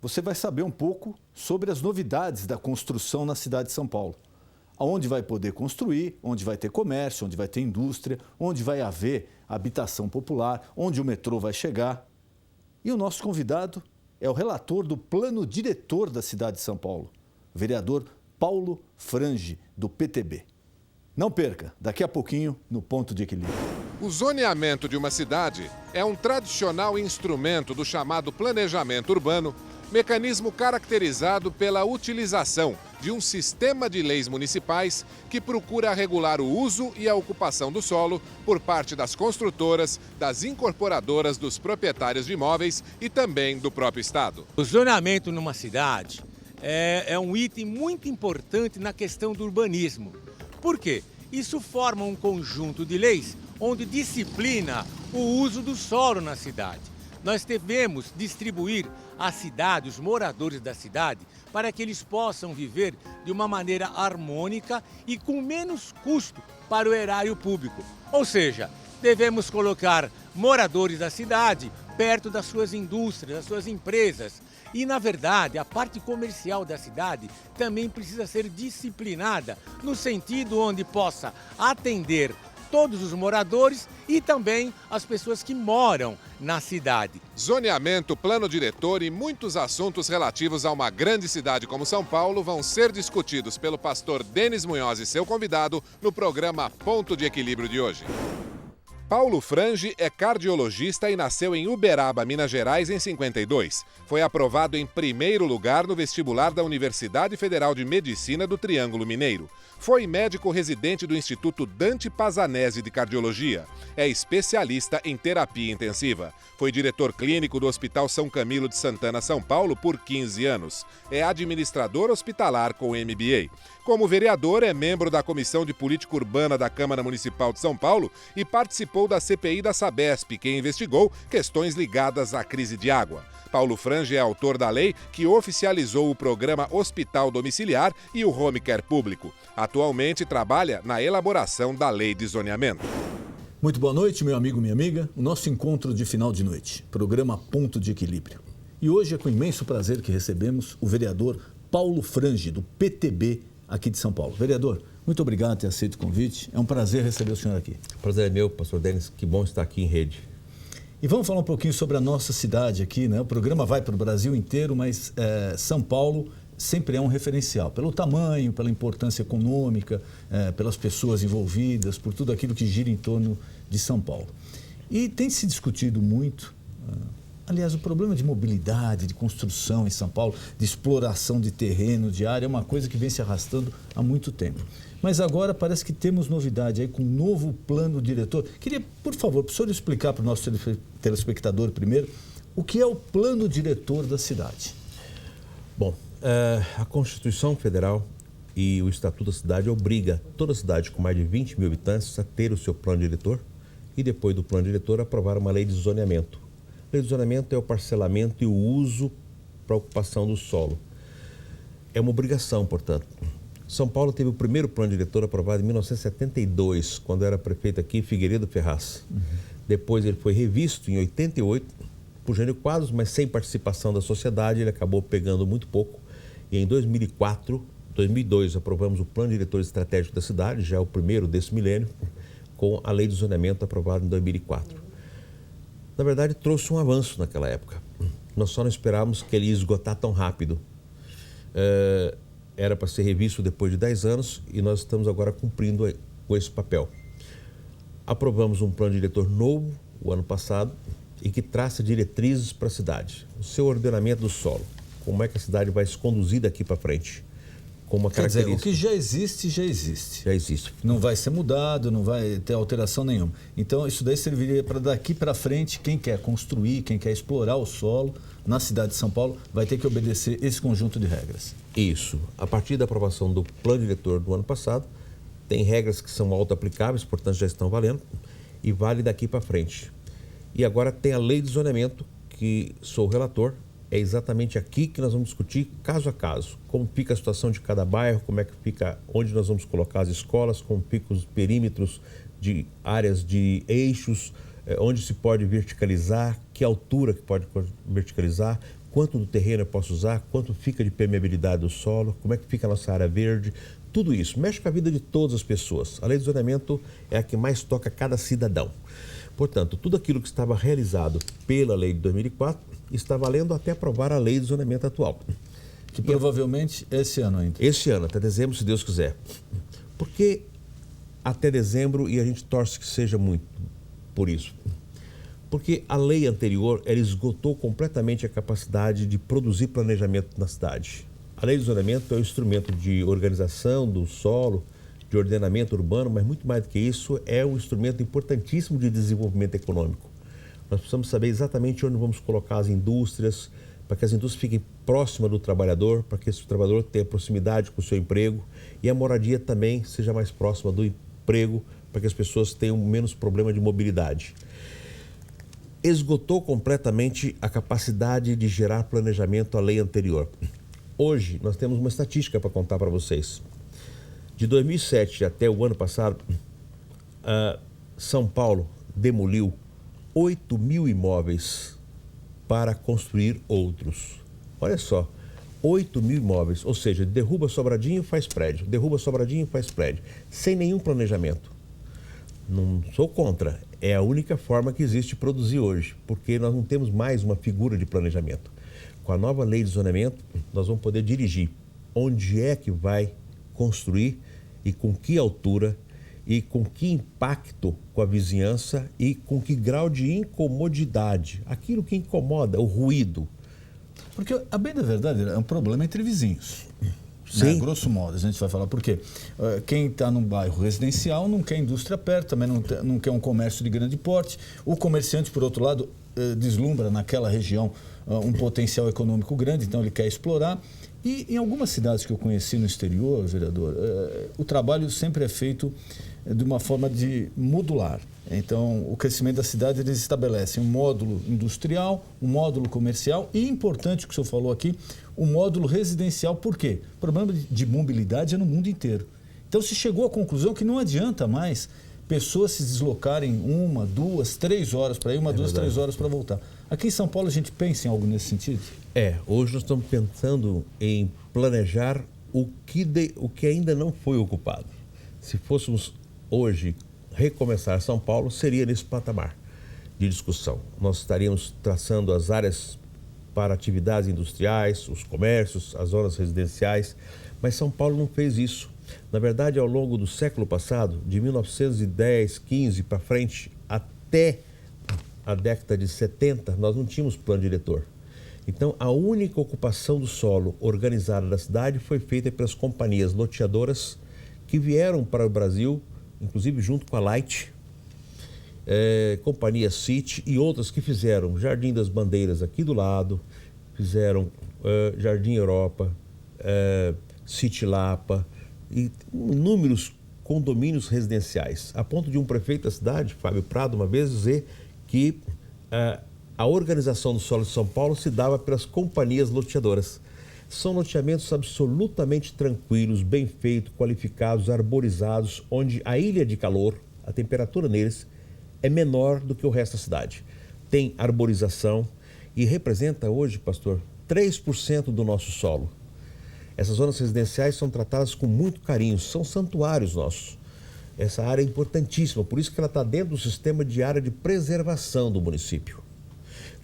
você vai saber um pouco sobre as novidades da construção na cidade de São Paulo. Onde vai poder construir, onde vai ter comércio, onde vai ter indústria, onde vai haver habitação popular, onde o metrô vai chegar. E o nosso convidado é o relator do plano diretor da cidade de São Paulo, o vereador Paulo Frangi, do PTB. Não perca, daqui a pouquinho, no Ponto de Equilíbrio. O zoneamento de uma cidade é um tradicional instrumento do chamado planejamento urbano, mecanismo caracterizado pela utilização de um sistema de leis municipais que procura regular o uso e a ocupação do solo por parte das construtoras, das incorporadoras, dos proprietários de imóveis e também do próprio Estado. O zoneamento numa cidade é um item muito importante na questão do urbanismo. Por quê? Isso forma um conjunto de leis onde disciplina o uso do solo na cidade. Nós devemos distribuir a cidade, os moradores da cidade, para que eles possam viver de uma maneira harmônica e com menos custo para o erário público. Ou seja, devemos colocar moradores da cidade perto das suas indústrias, das suas empresas. E, na verdade, a parte comercial da cidade também precisa ser disciplinada, no sentido onde possa atender todos os moradores e também as pessoas que moram na cidade. Zoneamento, plano diretor e muitos assuntos relativos a uma grande cidade como São Paulo vão ser discutidos pelo pastor Denis Munhoz e seu convidado no programa Ponto de Equilíbrio de hoje. Paulo Frangi é cardiologista e nasceu em Uberaba, Minas Gerais, em 52. Foi aprovado em primeiro lugar no vestibular da Universidade Federal de Medicina do Triângulo Mineiro. Foi médico residente do Instituto Dante Pazanese de Cardiologia. É especialista em terapia intensiva. Foi diretor clínico do Hospital São Camilo de Santana, São Paulo, por 15 anos. É administrador hospitalar com MBA. Como vereador, é membro da Comissão de Política Urbana da Câmara Municipal de São Paulo e participou da CPI da Sabesp, que investigou questões ligadas à crise de água. Paulo Frangi é autor da lei que oficializou o programa Hospital Domiciliar e o Home Care Público. Atualmente trabalha na elaboração da lei de zoneamento. Muito boa noite, meu amigo, minha amiga. O nosso encontro de final de noite, programa Ponto de Equilíbrio. E hoje é com imenso prazer que recebemos o vereador Paulo Frangi, do PTB, aqui de São Paulo. Vereador, muito obrigado por ter aceito o convite. É um prazer receber o senhor aqui. Prazer é meu, pastor Denis. Que bom estar aqui em rede. E vamos falar um pouquinho sobre a nossa cidade aqui, né? O programa vai para o Brasil inteiro, mas São Paulo sempre é um referencial. Pelo tamanho, pela importância econômica, pelas pessoas envolvidas, por tudo aquilo que gira em torno de São Paulo. E tem se discutido muito... Aliás, o problema de mobilidade, de construção em São Paulo, de exploração de terreno, de área, é uma coisa que vem se arrastando há muito tempo. Mas agora parece que temos novidade aí com um novo plano diretor. Queria, por favor, para o senhor explicar para o nosso telespectador primeiro, o que é o plano diretor da cidade? Bom, a Constituição Federal e o Estatuto da Cidade obriga toda cidade com mais de 20 mil habitantes a ter o seu plano diretor e, depois do plano diretor, aprovar uma lei de zoneamento. A lei de zoneamento é o parcelamento e o uso para a ocupação do solo. É uma obrigação, portanto. São Paulo teve o primeiro plano diretor aprovado em 1972, quando era prefeito aqui Figueiredo Ferraz. Depois ele foi revisto em 88 por Jânio Quadros, mas sem participação da sociedade, ele acabou pegando muito pouco. E em 2002 aprovamos o plano diretor estratégico da cidade, já o primeiro desse milênio, com a lei de zoneamento aprovada em 2004. Na verdade, trouxe um avanço naquela época. Nós só não esperávamos que ele ia esgotar tão rápido. Era para ser revisto depois de 10 anos e nós estamos agora cumprindo com esse papel. Aprovamos um plano diretor novo o ano passado e que traça diretrizes para a cidade. O seu ordenamento do solo, como é que a cidade vai se conduzir daqui para frente. Com uma característica. Quer dizer, o que já existe, já existe. Já existe. Não vai ser mudado, não vai ter alteração nenhuma. Então, isso daí serviria para daqui para frente, quem quer construir, quem quer explorar o solo na cidade de São Paulo, vai ter que obedecer esse conjunto de regras. Isso. A partir da aprovação do plano diretor do ano passado, tem regras que são auto-aplicáveis, portanto já estão valendo, e vale daqui para frente. E agora tem a lei de zoneamento, que sou o relator. É exatamente aqui que nós vamos discutir caso a caso, como fica a situação de cada bairro, como é que fica, onde nós vamos colocar as escolas, como ficam os perímetros de áreas de eixos, onde se pode verticalizar, que altura que pode verticalizar, quanto do terreno eu posso usar, quanto fica de permeabilidade do solo, como é que fica a nossa área verde, tudo isso. Mexe com a vida de todas as pessoas. A lei de zoneamento é a que mais toca cada cidadão. Portanto, tudo aquilo que estava realizado pela lei de 2004 está valendo até aprovar a lei de zoneamento atual. Que provavelmente esse ano ainda. Esse ano, até dezembro, se Deus quiser. Por que até dezembro e a gente torce que seja muito por isso? Porque a lei anterior, ela esgotou completamente a capacidade de produzir planejamento na cidade. A lei de zoneamento é um instrumento de organização do solo, de ordenamento urbano, mas muito mais do que isso, é um instrumento importantíssimo de desenvolvimento econômico. Nós precisamos saber exatamente onde vamos colocar as indústrias, para que as indústrias fiquem próximas do trabalhador, para que esse trabalhador tenha proximidade com o seu emprego e a moradia também seja mais próxima do emprego, para que as pessoas tenham menos problema de mobilidade. Esgotou completamente a capacidade de gerar planejamento a lei anterior. Hoje, nós temos uma estatística para contar para vocês. De 2007 até o ano passado, São Paulo demoliu 8 mil imóveis para construir outros. Olha só, 8 mil imóveis, ou seja, derruba Sobradinho, faz prédio, derruba Sobradinho, faz prédio, sem nenhum planejamento. Não sou contra, é a única forma que existe de produzir hoje, porque nós não temos mais uma figura de planejamento. Com a nova lei de zoneamento, nós vamos poder dirigir onde é que vai construir e com que altura e com que impacto com a vizinhança e com que grau de incomodidade, aquilo que incomoda, o ruído. Porque, a bem da verdade, é um problema entre vizinhos. Sim. Né? Grosso modo, a gente vai falar por quê? Quem está num bairro residencial não quer indústria perto, também não quer um comércio de grande porte. O comerciante, por outro lado, deslumbra naquela região um potencial econômico grande, então ele quer explorar. E em algumas cidades que eu conheci no exterior, vereador, o trabalho sempre é feito de uma forma de modular. Então, o crescimento da cidade, eles estabelecem um módulo industrial, um módulo comercial e, importante o que o senhor falou aqui, um módulo residencial. Por quê? O problema de mobilidade é no mundo inteiro. Então, se chegou à conclusão que não adianta mais pessoas se deslocarem 1, 2, 3 horas para ir, 1, 2, 3 horas para voltar. Aqui em São Paulo a gente pensa em algo nesse sentido? Hoje nós estamos pensando em planejar o que ainda não foi ocupado. Se fôssemos hoje recomeçar São Paulo, seria nesse patamar de discussão. Nós estaríamos traçando as áreas para atividades industriais, os comércios, as zonas residenciais, mas São Paulo não fez isso. Na verdade, ao longo do século passado, de 1910, 15 para frente, até a década de 70, nós não tínhamos plano diretor. Então, a única ocupação do solo organizada da cidade foi feita pelas companhias loteadoras que vieram para o Brasil, inclusive junto com a Light, Companhia City e outras que fizeram Jardim das Bandeiras aqui do lado, fizeram Jardim Europa, City Lapa e inúmeros condomínios residenciais, a ponto de um prefeito da cidade, Fábio Prado, uma vez dizer que a organização do solo de São Paulo se dava pelas companhias loteadoras. São loteamentos absolutamente tranquilos, bem feitos, qualificados, arborizados, onde a ilha de calor, a temperatura neles, é menor do que o resto da cidade. Tem arborização e representa hoje, pastor, 3% do nosso solo. Essas zonas residenciais são tratadas com muito carinho, são santuários nossos. Essa área é importantíssima, por isso que ela está dentro do sistema de área de preservação do município.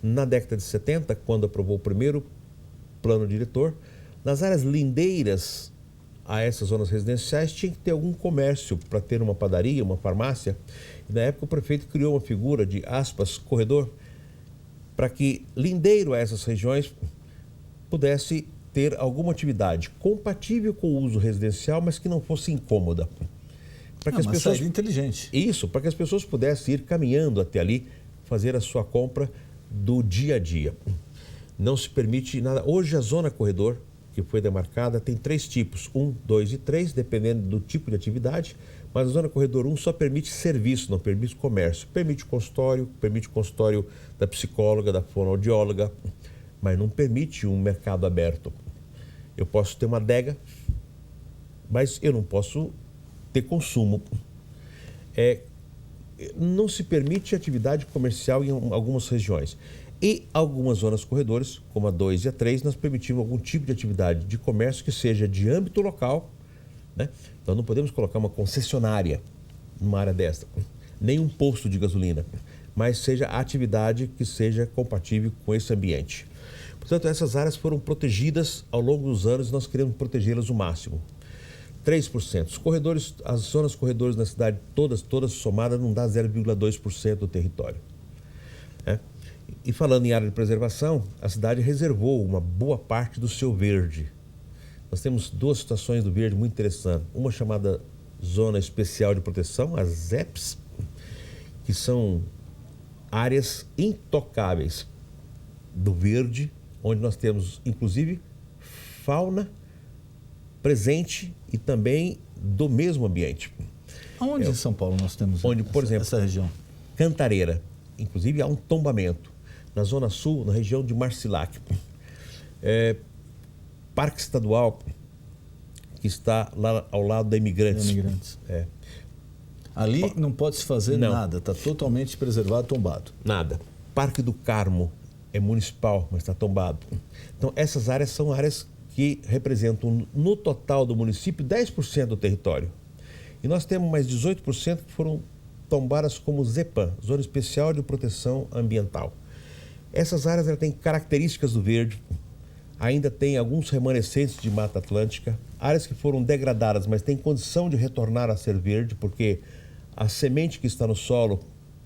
Na década de 70, quando aprovou o primeiro plano diretor, nas áreas lindeiras a essas zonas residenciais tinha que ter algum comércio para ter uma padaria, uma farmácia. E na época o prefeito criou uma figura de, aspas, corredor, para que lindeiro a essas regiões pudesse ter alguma atividade compatível com o uso residencial, mas que não fosse incômoda. Para que as pessoas saída inteligente. Isso, para que as pessoas pudessem ir caminhando até ali, fazer a sua compra do dia a dia. Não se permite nada. Hoje a zona corredor, que foi demarcada, tem 3 tipos, 1, 2 e 3, dependendo do tipo de atividade, mas a zona corredor 1 só permite serviço, não permite comércio. Permite o consultório da psicóloga, da fonoaudióloga, mas não permite um mercado aberto. Eu posso ter uma adega, mas eu não posso ter consumo. Não se permite atividade comercial em algumas regiões. E algumas zonas corredores, como a 2 e a 3, nós permitimos algum tipo de atividade de comércio que seja de âmbito local, né? Então não podemos colocar uma concessionária numa área desta, nem um posto de gasolina, mas seja atividade que seja compatível com esse ambiente. Portanto, essas áreas foram protegidas ao longo dos anos e nós queremos protegê-las o máximo. 3%. Os corredores, as zonas corredores na cidade, todas somadas, não dá 0,2% do território. E falando em área de preservação, a cidade reservou uma boa parte do seu verde. Nós temos duas situações do verde muito interessantes. Uma chamada Zona Especial de Proteção, as ZEPs, que são áreas intocáveis do verde, onde nós temos, inclusive, fauna presente e também do mesmo ambiente. Aonde em São Paulo nós temos por exemplo, essa região? Cantareira. Inclusive, há um tombamento. Na Zona Sul, na região de Marcilac. Parque Estadual, que está lá ao lado da Imigrantes. Ali não pode se fazer nada, está totalmente preservado, tombado. Nada. Parque do Carmo é municipal, mas está tombado. Então, essas áreas são áreas que representam, no total do município, 10% do território. E nós temos mais 18% que foram tombadas como ZEPAM, Zona Especial de Proteção Ambiental. Essas áreas têm características do verde, ainda tem alguns remanescentes de Mata Atlântica, áreas que foram degradadas, mas têm condição de retornar a ser verde, porque a semente que está no solo,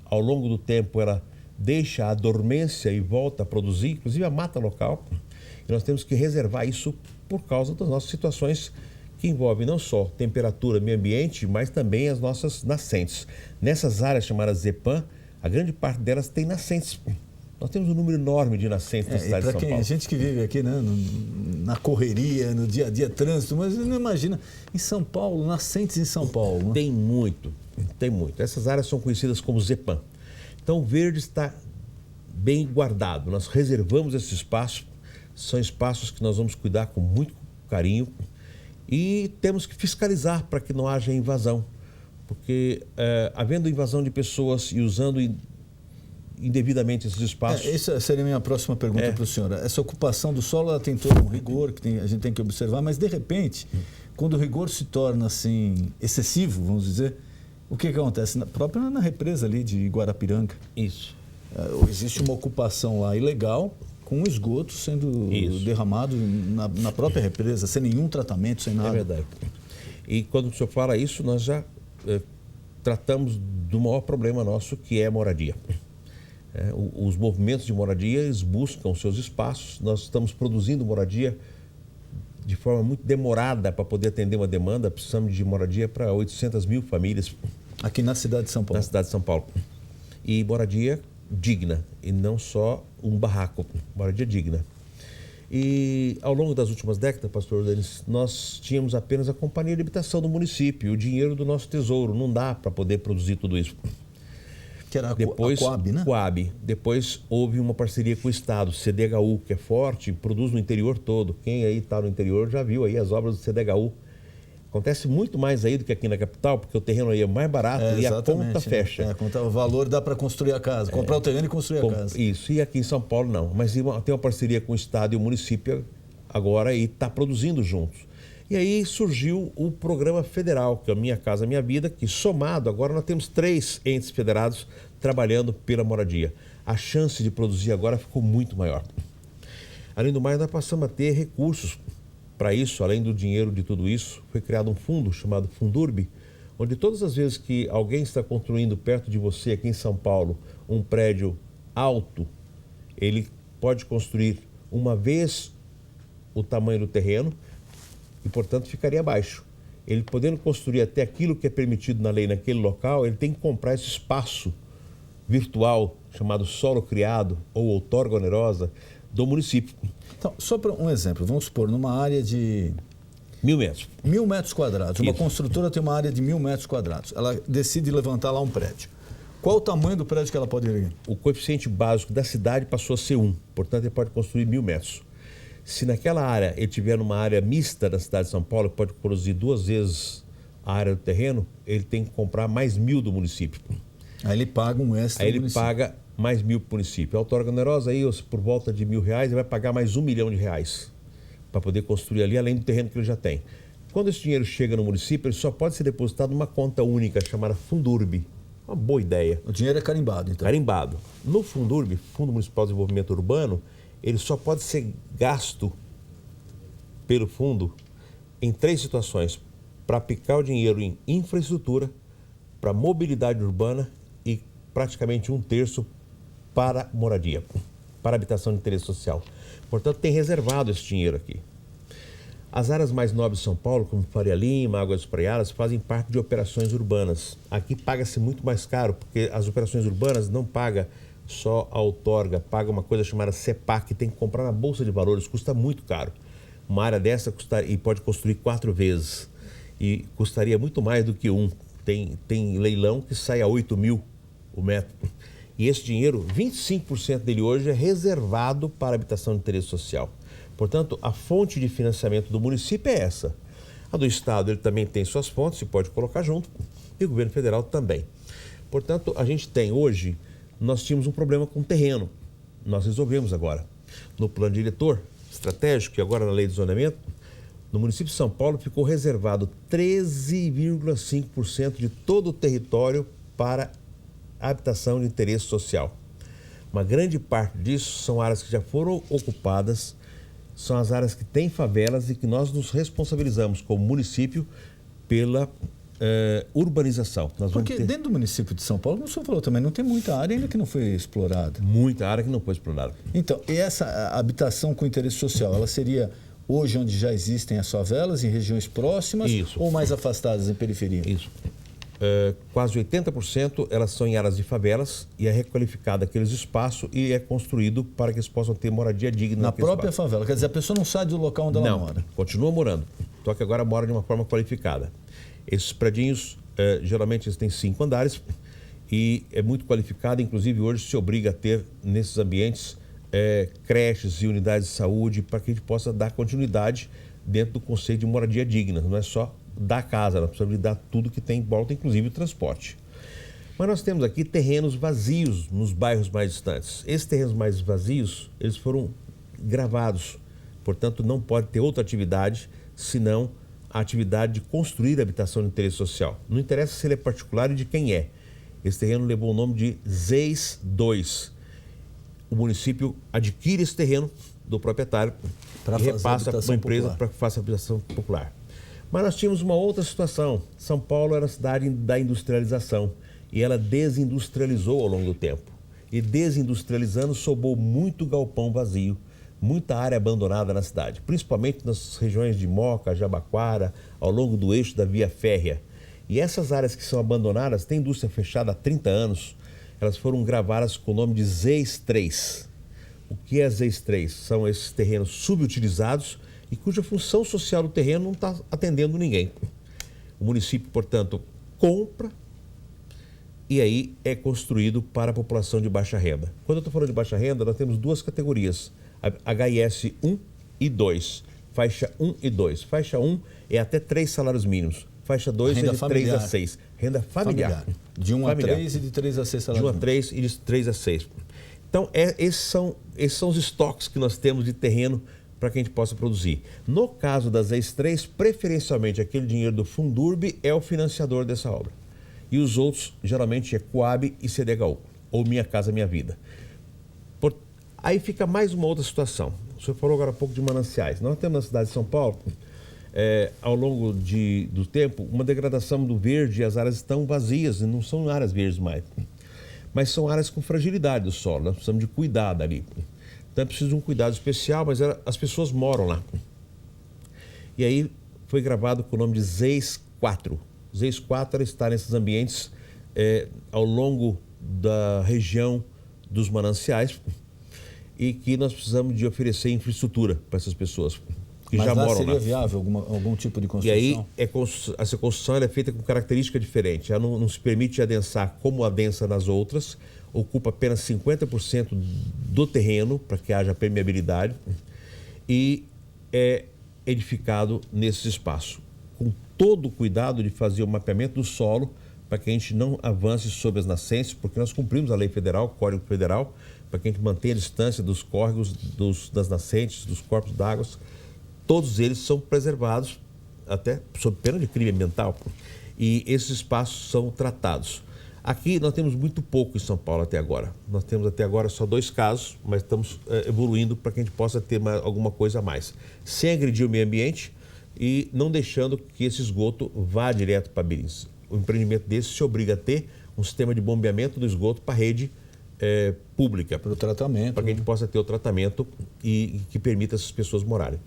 ao longo do tempo, ela deixa a dormência e volta a produzir, inclusive a mata local. E nós temos que reservar isso por causa das nossas situações que envolvem não só temperatura, meio ambiente, mas também as nossas nascentes. Nessas áreas chamadas ZEPAM, a grande parte delas tem nascentes. Nós temos um número enorme de nascentes na cidade de São Paulo. A gente que vive aqui, né, na correria, no dia a dia, trânsito, mas não imagina, em São Paulo, nascentes em São Paulo. Né? Tem muito. Essas áreas são conhecidas como ZEPAM. Então, o verde está bem guardado. Nós reservamos esse espaço, são espaços que nós vamos cuidar com muito carinho e temos que fiscalizar para que não haja invasão. Porque, havendo invasão de pessoas e usando indevidamente esses espaços... Essa seria a minha próxima pergunta para o senhor. Essa ocupação do solo, ela tem todo um rigor que a gente tem que observar, mas de repente, quando o rigor se torna assim excessivo, vamos dizer, o que acontece? Próprio na represa ali de Guarapiranga. Isso. Existe uma ocupação lá ilegal, com o esgoto sendo derramado na própria represa, sem nenhum tratamento, sem nada. É verdade. E quando o senhor fala isso, nós já tratamos do maior problema nosso, que é a moradia. Os movimentos de moradia, eles buscam seus espaços. Nós estamos produzindo moradia de forma muito demorada para poder atender uma demanda. Precisamos de moradia para 800 mil famílias. Aqui na cidade de São Paulo? Na cidade de São Paulo. E moradia digna, e não só um barraco, moradia digna. E ao longo das últimas décadas, pastor Denis, nós tínhamos apenas a companhia de habitação do município, o dinheiro do nosso tesouro. Não dá para poder produzir tudo isso. Que era Depois, a Coab, né? Coab. Depois houve uma parceria com o Estado, CDHU, que é forte, produz no interior todo. Quem aí está no interior já viu aí as obras do CDHU. Acontece muito mais aí do que aqui na capital, porque o terreno aí é mais barato e a conta fecha. O valor dá para construir a casa, comprar o terreno e construir a casa. Isso, e aqui em São Paulo não. Mas tem uma parceria com o Estado e o município agora e está produzindo juntos. E aí surgiu o programa federal, que é o Minha Casa Minha Vida, que somado, agora nós temos 3 entes federados trabalhando pela moradia. A chance de produzir agora ficou muito maior. Além do mais, nós passamos a ter recursos para isso, além do dinheiro de tudo isso. Foi criado um fundo chamado Fundurb, onde todas as vezes que alguém está construindo perto de você, aqui em São Paulo, um prédio alto, ele pode construir uma vez o tamanho do terreno, e, portanto, ficaria baixo. Ele podendo construir até aquilo que é permitido na lei naquele local, ele tem que comprar esse espaço virtual, chamado solo criado ou outorga onerosa, do município. Então, só para um exemplo, vamos supor, numa área de... 1.000 metros. 1.000 metros quadrados. Uma Isso. construtora tem uma área de 1.000 metros quadrados. Ela decide levantar lá um prédio. Qual o tamanho do prédio que ela pode erguer? O coeficiente básico da cidade passou a ser 1. Portanto, ele pode construir 1.000 metros. Se naquela área ele tiver numa área mista da cidade de São Paulo, que pode produzir 2 vezes a área do terreno, ele tem que comprar mais 1.000 do município. Aí ele paga um extra. Aí ele paga mais 1.000 para o município. A outorga onerosa aí, por volta de R$1.000, ele vai pagar mais R$1 milhão para poder construir ali, além do terreno que ele já tem. Quando esse dinheiro chega no município, ele só pode ser depositado numa conta única chamada Fundurb. Uma boa ideia. O dinheiro é carimbado, então. Carimbado. No Fundurb, Fundo Municipal de Desenvolvimento Urbano, ele só pode ser gasto pelo fundo em 3 situações: para aplicar o dinheiro em infraestrutura, para mobilidade urbana e praticamente 1/3 para moradia, para habitação de interesse social. Portanto, tem reservado esse dinheiro aqui. As áreas mais nobres de São Paulo, como Faria Lima, Águas Espraiadas, fazem parte de operações urbanas. Aqui paga-se muito mais caro, porque as operações urbanas não pagam só a outorga, paga uma coisa chamada CEPAC, que tem que comprar na Bolsa de Valores, custa muito caro. Uma área dessa custaria, e pode construir 4 vezes, e custaria muito mais do que um. Tem leilão que sai a 8 mil o metro. E esse dinheiro, 25% dele hoje é reservado para habitação de interesse social. Portanto, a fonte de financiamento do município é essa. A do Estado, ele também tem suas fontes, se pode colocar junto, e o governo federal também. Portanto, a gente tem hoje, nós tínhamos um problema com o terreno. Nós resolvemos agora. No plano diretor estratégico e agora na lei de zonamento, no município de São Paulo ficou reservado 13,5% de todo o território para habitação de interesse social. Uma grande parte disso são áreas que já foram ocupadas, são as áreas que têm favelas e que nós nos responsabilizamos como município pela urbanização. Porque dentro do município de São Paulo, como o senhor falou também, não tem muita área ainda que não foi explorada. Muita área que não foi explorada. Então, e essa habitação com interesse social, ela seria hoje onde já existem as favelas, em regiões próximas? Isso. Ou mais afastadas, em periferia? Isso. Quase 80% elas são em áreas de favelas e é requalificado aqueles espaços e é construído para que eles possam ter moradia digna. Na própria favela, quer dizer, a pessoa não sai do local onde ela mora. Continua morando, só que agora mora de uma forma qualificada. Esses predinhos, geralmente eles têm 5 andares e é muito qualificado, inclusive hoje se obriga a ter nesses ambientes creches e unidades de saúde para que a gente possa dar continuidade dentro do conceito de moradia digna, não é só da casa, nós precisamos dar tudo que tem em volta, inclusive o transporte. Mas nós temos aqui terrenos vazios nos bairros mais distantes. Esses terrenos mais vazios, eles foram gravados, portanto não pode ter outra atividade senão a atividade de construir habitação de interesse social. Não interessa se ele é particular e de quem é. Esse terreno levou o nome de ZEIS 2. O município adquire esse terreno do proprietário e repassa para uma empresa para que faça habitação popular. Mas nós tínhamos uma outra situação. São Paulo era a cidade da industrialização e ela desindustrializou ao longo do tempo. E desindustrializando sobrou muito galpão vazio, muita área abandonada na cidade, principalmente nas regiões de Moca, Jabaquara, ao longo do eixo da via férrea. E essas áreas que são abandonadas, tem indústria fechada há 30 anos, elas foram gravadas com o nome de ZEIS 3. O que é ZEIS 3? São esses terrenos subutilizados e cuja função social do terreno não está atendendo ninguém. O município, portanto, compra e aí é construído para a população de baixa renda. Quando eu estou falando de baixa renda, nós temos 2 categorias, HIS 1 e 2, faixa 1 e 2. Faixa 1 é até 3 salários mínimos, faixa 2 é de 3 a 6. Renda familiar. De 1 a 3 e de 3 a 6 salários mínimos. De 1 a 3 e de 3 a 6. Então, esses são os estoques que nós temos de terreno para que a gente possa produzir. No caso das ZEIS 3, preferencialmente aquele dinheiro do Fundurb é o financiador dessa obra. E os outros, geralmente, é Coab e CDHU, ou Minha Casa Minha Vida. Aí fica mais uma outra situação. O senhor falou agora há pouco de mananciais. Nós temos na cidade de São Paulo, ao longo do tempo, uma degradação do verde e as áreas estão vazias, e não são áreas verdes mais. Mas são áreas com fragilidade do solo, nós precisamos de cuidado ali. Então é preciso de um cuidado especial, mas as pessoas moram lá. E aí foi gravado com o nome de ZEIS 4. ZEIS 4 está nesses ambientes ao longo da região dos mananciais e que nós precisamos de oferecer infraestrutura para essas pessoas que já moram lá. Mas seria viável algum tipo de construção? E aí essa construção é feita com característica diferente. Ela não se permite adensar como adensa nas outras, ocupa apenas 50% do terreno para que haja permeabilidade e é edificado nesse espaço, com todo o cuidado de fazer o mapeamento do solo para que a gente não avance sobre as nascentes, porque nós cumprimos a lei federal, o Código Federal, para que a gente mantenha a distância dos córregos, das nascentes, dos corpos d'água. Todos eles são preservados, até sob pena de crime ambiental, e esses espaços são tratados. Aqui nós temos muito pouco em São Paulo até agora. Nós temos até agora só 2 casos, mas estamos evoluindo para que a gente possa ter alguma coisa a mais. Sem agredir o meio ambiente e não deixando que esse esgoto vá direto para Birins. O empreendimento desse se obriga a ter um sistema de bombeamento do esgoto para a rede pública. Para o tratamento. Para que a gente possa ter o tratamento e que permita essas pessoas morarem.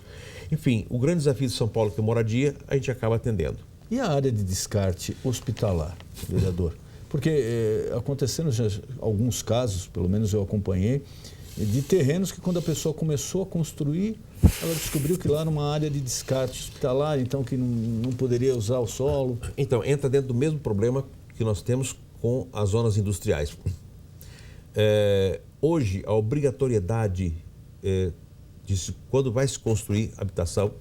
Enfim, o grande desafio de São Paulo, que é moradia, a gente acaba atendendo. E a área de descarte hospitalar, vereador? Porque aconteceram já alguns casos, pelo menos eu acompanhei, de terrenos que quando a pessoa começou a construir, ela descobriu que lá era uma área de descarte hospitalar, então que não poderia usar o solo. Então, entra dentro do mesmo problema que nós temos com as zonas industriais. Hoje, a obrigatoriedade quando vai se construir habitação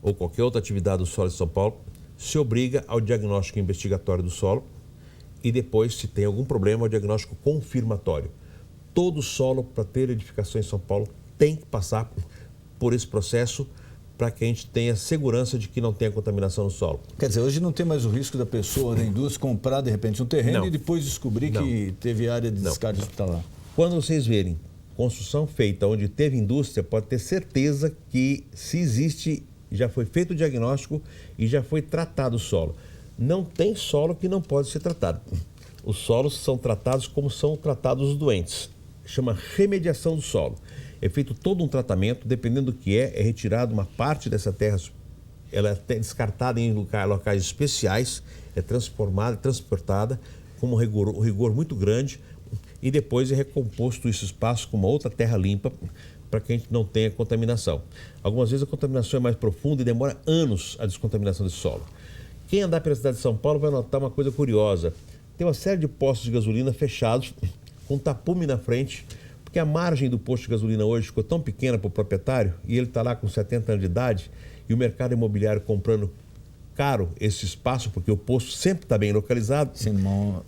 ou qualquer outra atividade do solo de São Paulo, se obriga ao diagnóstico investigatório do solo e depois, se tem algum problema, ao diagnóstico confirmatório. Todo solo para ter edificação em São Paulo tem que passar por esse processo para que a gente tenha segurança de que não tenha contaminação no solo. Quer dizer, hoje não tem mais o risco da pessoa, da indústria, comprar de repente um terreno e depois descobrir que teve área de descarte hospitalar. Quando vocês verem construção feita onde teve indústria, pode ter certeza que se existe, já foi feito o diagnóstico e já foi tratado o solo. Não tem solo que não pode ser tratado. Os solos são tratados como são tratados os doentes. Chama remediação do solo. É feito todo um tratamento, dependendo do que é retirado uma parte dessa terra, ela é descartada em locais especiais, é transformada, transportada com um rigor muito grande e depois é recomposto esse espaço com uma outra terra limpa para que a gente não tenha contaminação. Algumas vezes a contaminação é mais profunda e demora anos a descontaminação desse solo. Quem andar pela cidade de São Paulo vai notar uma coisa curiosa. Tem uma série de postos de gasolina fechados, com tapume na frente, porque a margem do posto de gasolina hoje ficou tão pequena para o proprietário, e ele está lá com 70 anos de idade, e o mercado imobiliário comprando caro esse espaço, porque o posto sempre está bem localizado. Sim, uma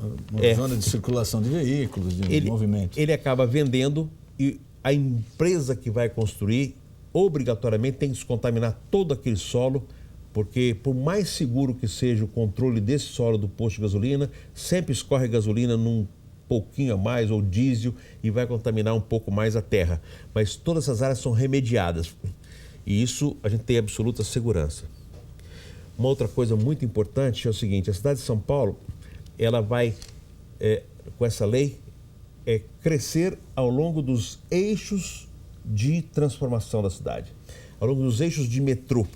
zona de circulação de veículos, de movimento. Ele acaba vendendo e a empresa que vai construir, obrigatoriamente, tem que descontaminar todo aquele solo, porque por mais seguro que seja o controle desse solo do posto de gasolina, sempre escorre gasolina num pouquinho a mais, ou diesel, e vai contaminar um pouco mais a terra. Mas todas essas áreas são remediadas. E isso a gente tem absoluta segurança. Uma outra coisa muito importante é o seguinte: a cidade de São Paulo, ela vai, com essa lei, crescer ao longo dos eixos de transformação da cidade. Ao longo dos eixos de metrô,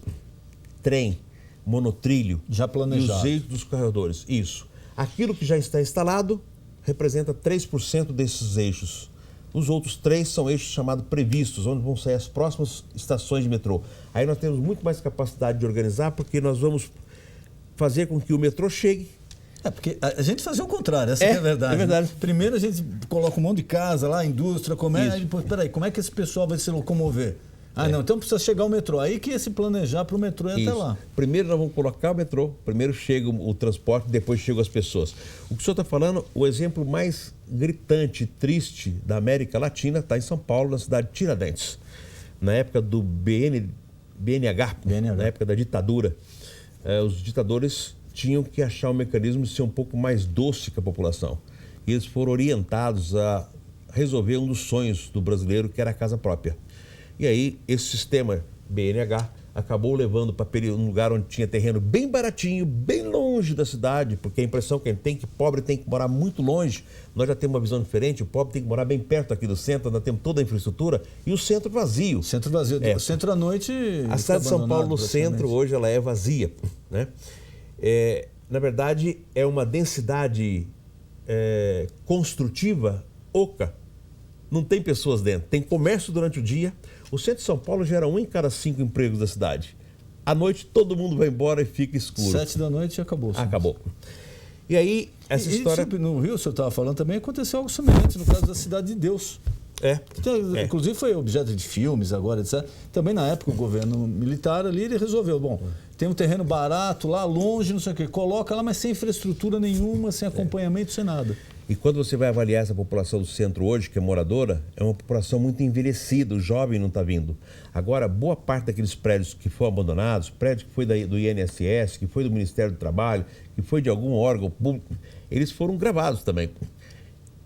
trem, monotrilho, já planejado, e os eixos dos corredores. Isso. Aquilo que já está instalado representa 3% desses eixos. Os outros 3 são eixos chamados previstos, onde vão sair as próximas estações de metrô. Aí nós temos muito mais capacidade de organizar, porque nós vamos fazer com que o metrô chegue. Porque a gente fazia o contrário, essa é a verdade. É verdade. Né? Primeiro a gente coloca um monte de casa lá, indústria, comércio, aí depois, peraí, como é que esse pessoal vai se locomover? Não, então precisa chegar o metrô. Aí que ia se planejar para o metrô ir até lá. Primeiro nós vamos colocar o metrô, primeiro chega o transporte, depois chegam as pessoas. O que o senhor está falando, o exemplo mais gritante, triste da América Latina está em São Paulo, na cidade de Tiradentes. Na época do BNH, na época da ditadura, os ditadores tinham que achar um mecanismo de ser um pouco mais doce com a população. E eles foram orientados a resolver um dos sonhos do brasileiro, que era a casa própria. E aí, esse sistema BNH acabou levando para um lugar onde tinha terreno bem baratinho, bem longe da cidade, porque a impressão que a gente tem que pobre tem que morar muito longe. Nós já temos uma visão diferente, o pobre tem que morar bem perto aqui do centro, nós temos toda a infraestrutura, e o centro vazio. Centro vazio. O centro à noite... A cidade de São Paulo, no centro, hoje, ela é vazia, né? Na verdade, é uma densidade construtiva oca. Não tem pessoas dentro, tem comércio durante o dia. O centro de São Paulo gera 1 em cada 5 empregos da cidade. À noite, todo mundo vai embora e fica escuro. 7 da noite e acabou. Acabou. E aí, essa história... No Rio, o senhor estava falando também, aconteceu algo semelhante no caso da Cidade de Deus. Inclusive foi objeto de filmes agora, etc. Também na época o governo militar ali, ele resolveu, bom, tem um terreno barato lá longe, não sei o quê, coloca lá, mas sem infraestrutura nenhuma, sem acompanhamento, sem nada. E quando você vai avaliar essa população do centro hoje, que é moradora, é uma população muito envelhecida, o jovem não está vindo. Agora, boa parte daqueles prédios que foram abandonados, prédio que foi do INSS, que foi do Ministério do Trabalho, que foi de algum órgão público, eles foram gravados também.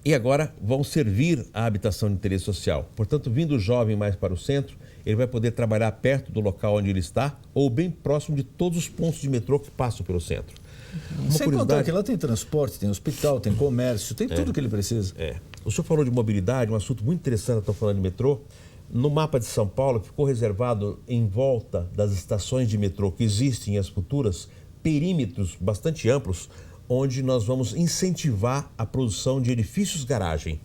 E agora vão servir à habitação de interesse social. Portanto, vindo o jovem mais para o centro, ele vai poder trabalhar perto do local onde ele está ou bem próximo de todos os pontos de metrô que passam pelo centro. Sem contar que lá tem transporte, tem hospital, tem comércio, tem tudo que ele precisa. O senhor falou de mobilidade, um assunto muito interessante, estou falando de metrô. No mapa de São Paulo, ficou reservado em volta das estações de metrô que existem e as futuras, perímetros bastante amplos, onde nós vamos incentivar a produção de edifícios-garagem.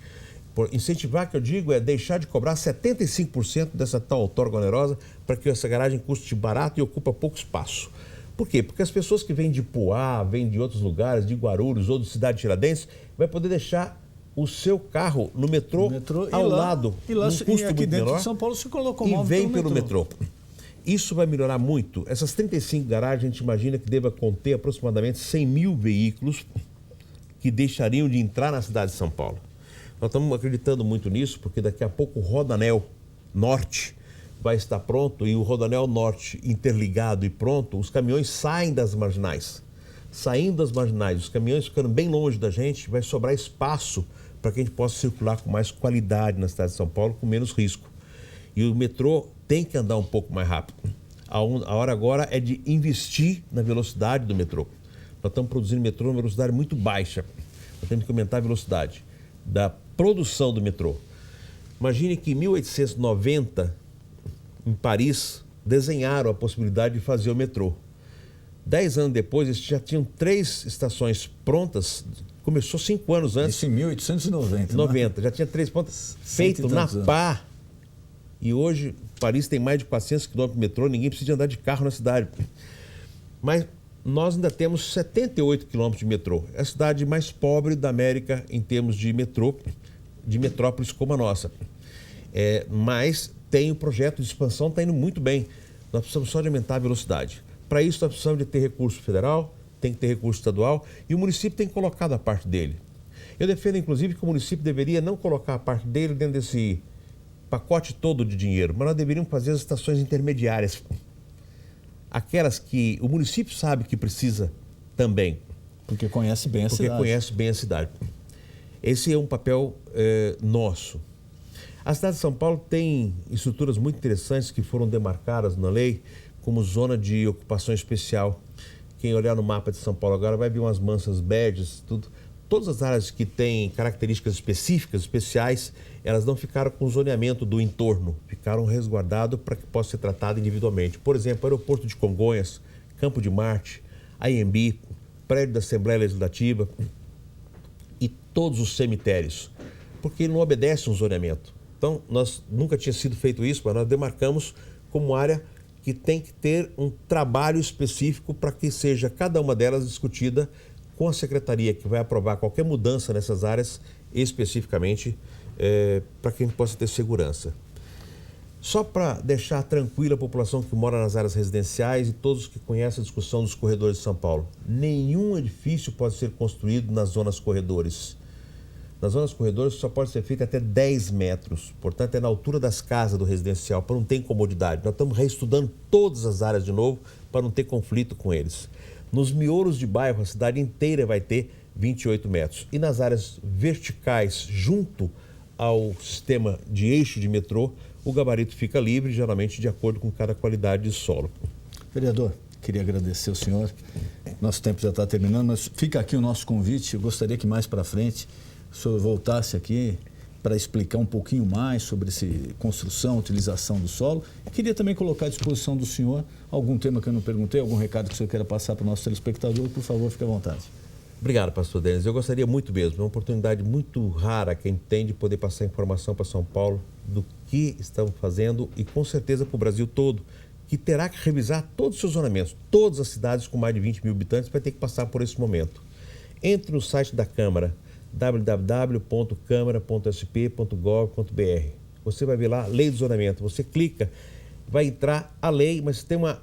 Por incentivar, que eu digo, é deixar de cobrar 75% dessa tal outorga onerosa para que essa garagem custe barato e ocupa pouco espaço. Por quê? Porque as pessoas que vêm de Poá, vêm de outros lugares, de Guarulhos ou de Cidade Tiradentes, vai poder deixar o seu carro no metrô ao lado, e lá, num custo aqui muito dentro menor, de São Paulo se colocou e vem pelo metrô. Isso vai melhorar muito. Essas 35 garagens, a gente imagina que deva conter aproximadamente 100 mil veículos que deixariam de entrar na cidade de São Paulo. Nós estamos acreditando muito nisso, porque daqui a pouco o Rodoanel Norte vai estar pronto e o Rodoanel Norte interligado e pronto, os caminhões saem das marginais. Saindo das marginais, os caminhões ficando bem longe da gente, vai sobrar espaço para que a gente possa circular com mais qualidade na cidade de São Paulo, com menos risco. E o metrô tem que andar um pouco mais rápido. A hora agora é de investir na velocidade do metrô. Nós estamos produzindo metrô numa velocidade muito baixa. Nós temos que aumentar a velocidade da produção do metrô. Imagine que em 1890, em Paris, desenharam a possibilidade de fazer o metrô. 10 anos depois, eles já tinham 3 estações prontas. Começou 5 anos antes. Isso em 1890. 90, já tinha 3 pontas feito na pá. E hoje, Paris tem mais de 400 quilômetros de metrô, ninguém precisa andar de carro na cidade. Mas nós ainda temos 78 quilômetros de metrô. É a cidade mais pobre da América em termos de metrô, de metrópoles como a nossa. Mas tem o projeto de expansão, está indo muito bem. Nós precisamos só de aumentar a velocidade. Para isso, nós precisamos de ter recurso federal, tem que ter recurso estadual e o município tem colocado a parte dele. Eu defendo, inclusive, que o município deveria não colocar a parte dele dentro desse pacote todo de dinheiro, mas nós deveríamos fazer as estações intermediárias. Aquelas que o município sabe que precisa também. Porque conhece bem a cidade. Porque conhece bem a cidade. Esse é um papel nosso. A cidade de São Paulo tem estruturas muito interessantes que foram demarcadas na lei como zona de ocupação especial. Quem olhar no mapa de São Paulo agora vai ver umas mansas badges, tudo. Todas as áreas que têm características específicas, especiais, elas não ficaram com zoneamento do entorno, ficaram resguardadas para que possa ser tratado individualmente. Por exemplo, aeroporto de Congonhas, Campo de Marte, AMB, prédio da Assembleia Legislativa e todos os cemitérios, porque não obedece um zoneamento. Então, nós nunca tinha sido feito isso, mas nós demarcamos como área que tem que ter um trabalho específico para que seja cada uma delas discutida com a secretaria que vai aprovar qualquer mudança nessas áreas, especificamente, para que a gente possa ter segurança. Só para deixar tranquila a população que mora nas áreas residenciais e todos que conhecem a discussão dos corredores de São Paulo, nenhum edifício pode ser construído nas zonas corredores. Nas zonas corredores só pode ser feito até 10 metros, portanto é na altura das casas do residencial, para não ter incomodidade. Nós estamos reestudando todas as áreas de novo para não ter conflito com eles. Nos miolos de bairro, a cidade inteira vai ter 28 metros. E nas áreas verticais, junto ao sistema de eixo de metrô, o gabarito fica livre, geralmente de acordo com cada qualidade de solo. Vereador, queria agradecer ao senhor. Nosso tempo já está terminando, mas fica aqui o nosso convite. Eu gostaria que mais para frente o senhor voltasse aqui para explicar um pouquinho mais sobre essa construção, utilização do solo. Eu queria também colocar à disposição do senhor algum tema que eu não perguntei, algum recado que o senhor queira passar para o nosso telespectador, por favor, fique à vontade. Obrigado, pastor Denis. Eu gostaria muito mesmo, é uma oportunidade muito rara quem tem de poder passar informação para São Paulo do que estamos fazendo e com certeza para o Brasil todo, que terá que revisar todos os seus zonamentos. Todas as cidades com mais de 20 mil habitantes vai ter que passar por esse momento. Entre no site da Câmara, www.câmara.sp.gov.br. Você vai ver lá, Lei do Zonamento. Você clica, vai entrar a lei, mas tem uma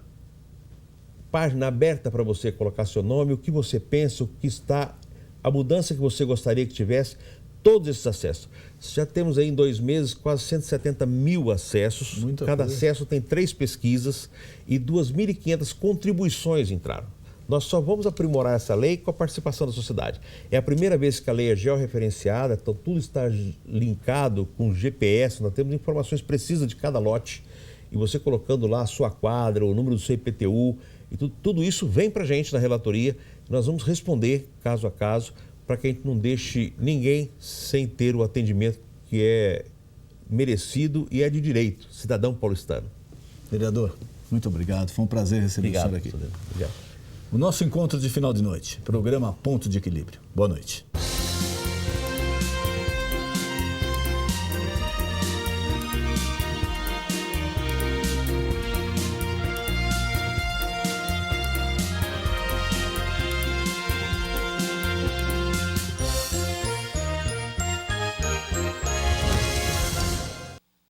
página aberta para você colocar seu nome, o que você pensa, o que está, a mudança que você gostaria que tivesse, todos esses acessos. Já temos aí em 2 meses quase 170 mil acessos. Cada acesso tem 3 pesquisas e 2.500 contribuições entraram. Nós só vamos aprimorar essa lei com a participação da sociedade. É a primeira vez que a lei é georreferenciada, então tudo está linkado com GPS, nós temos informações precisas de cada lote. E você colocando lá a sua quadra, o número do seu IPTU, e tudo isso vem para a gente na relatoria. Nós vamos responder caso a caso, para que a gente não deixe ninguém sem ter o atendimento que é merecido e é de direito, cidadão paulistano. Vereador, muito obrigado. Foi um prazer receber o senhor aqui. Obrigado. O nosso encontro de final de noite, programa Ponto de Equilíbrio. Boa noite.